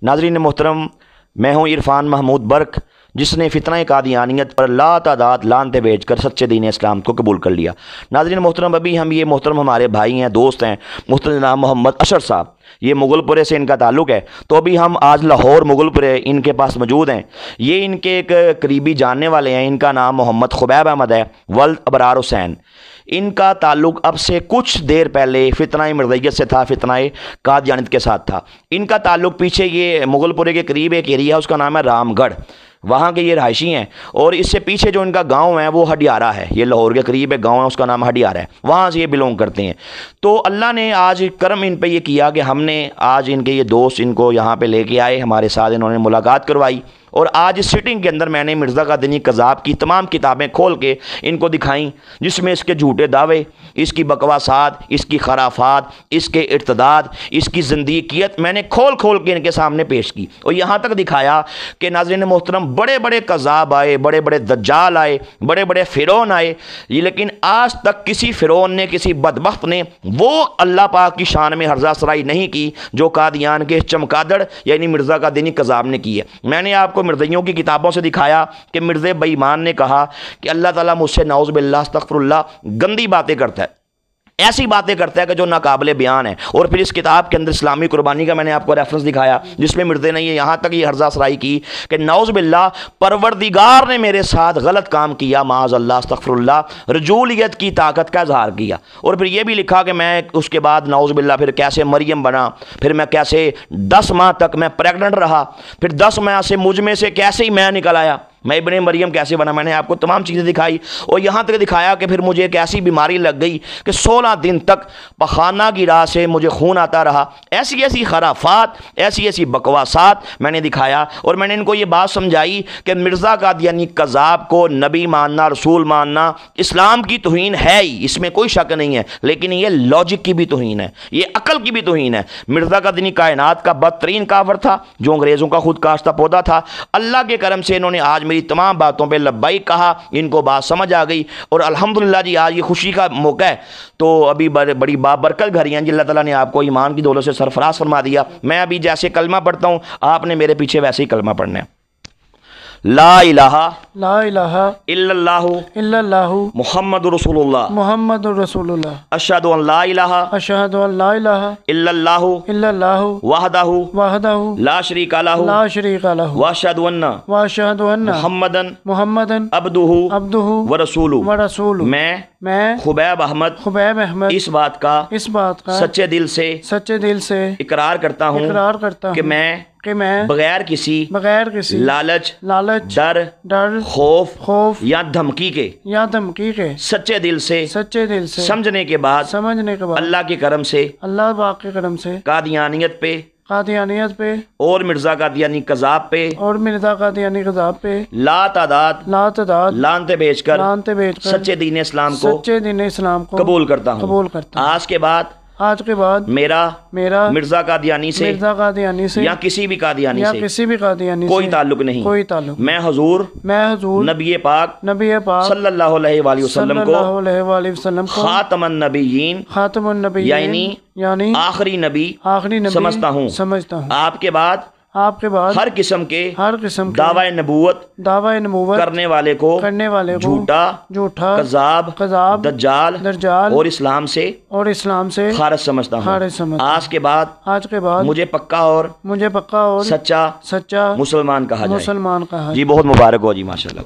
नाज़रीन मोहतरम, मैं हूँ इरफान महमूद बर्क, जिसने फितना कादियानियत पर लातादाद लानते भेजकर सच्चे दीन इस्लाम को कबूल कर लिया। नाज़रीन मोहतरम, अभी हम ये मोहतरम हमारे भाई हैं, दोस्त हैं, मोहतरम जनाब मोहम्मद अशर साहब, ये मुगलपुरे से इनका ताल्लुक़ है। तो अभी हम आज लाहौर मुगलपुरे इनके पास मौजूद हैं। ये इनके एक करीबी जानने वाले हैं। इनका नाम मोहम्मद खुबैब अहमद है, वल्द अबरार हुसैन। इनका ताल्लुक़ अब से कुछ देर पहले फितना मिर्ज़ैयत से था, फितना कादियानियत के साथ था। इनका ताल्लुक़ पीछे ये मुगलपुरे के करीब एक एरिया है, उसका नाम है रामगढ़, वहाँ के ये रहायशी हैं। और इससे पीछे जो इनका गांव है वो हडियारा है, ये लाहौर के करीब एक गांव है, उसका नाम हडियारा है, वहाँ से ये बिलोंग करते हैं। तो अल्लाह ने आज करम इन पे ये किया कि हमने आज इनके ये दोस्त इनको यहाँ पे लेके आए, हमारे साथ इन्होंने मुलाकात करवाई। और आज इस सिटिंग के अंदर मैंने मिर्ज़ा कादियानी कज़ाब की तमाम किताबें खोल के इनको दिखाई, जिसमें इसके झूठे दावे, इसकी बकवासात, इसकी खराफात, इसके इर्तदाद, इसकी ज़िंदगियत मैंने खोल खोल के इनके सामने पेश की। और यहाँ तक दिखाया कि नाज़रीन मोहतरम, बड़े बड़े कज़ाब आए, बड़े बड़े दज्जाल आए, बड़े बड़े फ़िरौन आए, लेकिन आज तक किसी फ़िरौन ने, किसी बदबख्त ने वो अल्लाह पाक की शान में हर्जा सराई नहीं की जो कादियान के चमकादड़ यानी मिर्ज़ा कादियानी कज़ाब ने की है। मैंने आपको मिर्ज़इयों की किताबों से दिखाया कि मिर्ज़े बेईमान ने कहा कि अल्लाह ताला मुझसे नाउज़ बिल्लाह अस्तग़फिरुल्लाह गंदी बातें करता है, ऐसी बातें करता है कि जो नाकाबिले बयान है। और फिर इस किताब के अंदर इस्लामी कुर्बानी का मैंने आपको रेफरेंस दिखाया, जिसमें मिर्ज़े ने ये यहाँ तक ये हर्जा सराई की कि नाउज़ बिल्लाह परवरदिगार ने मेरे साथ गलत काम किया, माज़अल्लाह अस्तग़फिरुल्लाह, रजूलियत की ताकत का इज़हार किया। और फिर ये भी लिखा कि मैं उसके बाद नाउज़ बिल्लाह फिर कैसे मरियम बना, फिर मैं कैसे 10 माह तक मैं प्रेग्नेंट रहा, फिर 10 माह से मुझ में से कैसे ही मैं निकल आया, मैं इब्ने मरियम कैसे बना। मैंने आपको तमाम चीज़ें दिखाई। और यहाँ तक दिखाया कि फिर मुझे एक ऐसी बीमारी लग गई कि 16 दिन तक पखाना की राह से मुझे खून आता रहा। ऐसी ऐसी खराफात, ऐसी ऐसी बकवासात मैंने दिखाया। और मैंने इनको ये बात समझाई कि मिर्ज़ा कादियानी कज़ाब को नबी मानना, रसूल मानना इस्लाम की तौहीन है ही, इसमें कोई शक नहीं है, लेकिन ये लॉजिक की भी तौहीन है, ये अकल की भी तौहीन है। मिर्ज़ा कादियानी कायनात का बदतरीन काफिर था, जो अंग्रेज़ों का खुद काश्ता पौधा था। अल्लाह के करम से इन्होंने आज मेरी तमाम बातों पे लब्बाइक कहा, इनको बात समझ आ गई। और अल्हम्दुलिल्लाह जी, आज ये खुशी का मौका है। तो अभी बड़ी बाबरकत घड़ियाँ जी, अल्लाह ताला ने आपको ईमान की दौलत से सरफराज फरमा दिया। मैं अभी जैसे कलमा पढ़ता हूँ, आपने मेरे पीछे वैसे ही कलमा पढ़ना है। ला इलाहा इल्लल्लाहु मुहम्मदुर रसूलुल्लाह अशहदु अन ला इलाहा इल्लल्लाहु वहदहु ला शरीका लहु व अशहदु अन्न मुहम्मदन अब्दुहु व रसूलुहु। मैं खुबैब अहमद इस बात का सच्चे दिल से इकरार करता हूँ कि मैं बगैर किसी लालच, डर, खौफ या धमकी के सच्चे दिल से समझने के बाद अल्लाह के करम से कादियानियत पे और मिर्ज़ा कादियानी कज़ाब पे लातादाद लानते भेजकर सच्चे दीन इस्लाम को कबूल करता हूँ। आज के बाद मेरा मिर्ज़ा कादियानी से या किसी भी कादियानी से कोई ताल्लुक नहीं। मैं हुजूर नबी पाक सल्लल्लाहु अलैहि वसल्लम को खातमुन नबिय्यीन यानी आखिरी नबी समझता हूँ। आपके बाद हर किस्म के दावा नबूवत करने वाले को झूठा कज़ाब दज्जाल और इस्लाम से खारिज समझता हूँ। आज के बाद मुझे पक्का और सच्चा मुसलमान कहा जाए। जी बहुत मुबारक हो जी, माशाल्लाह।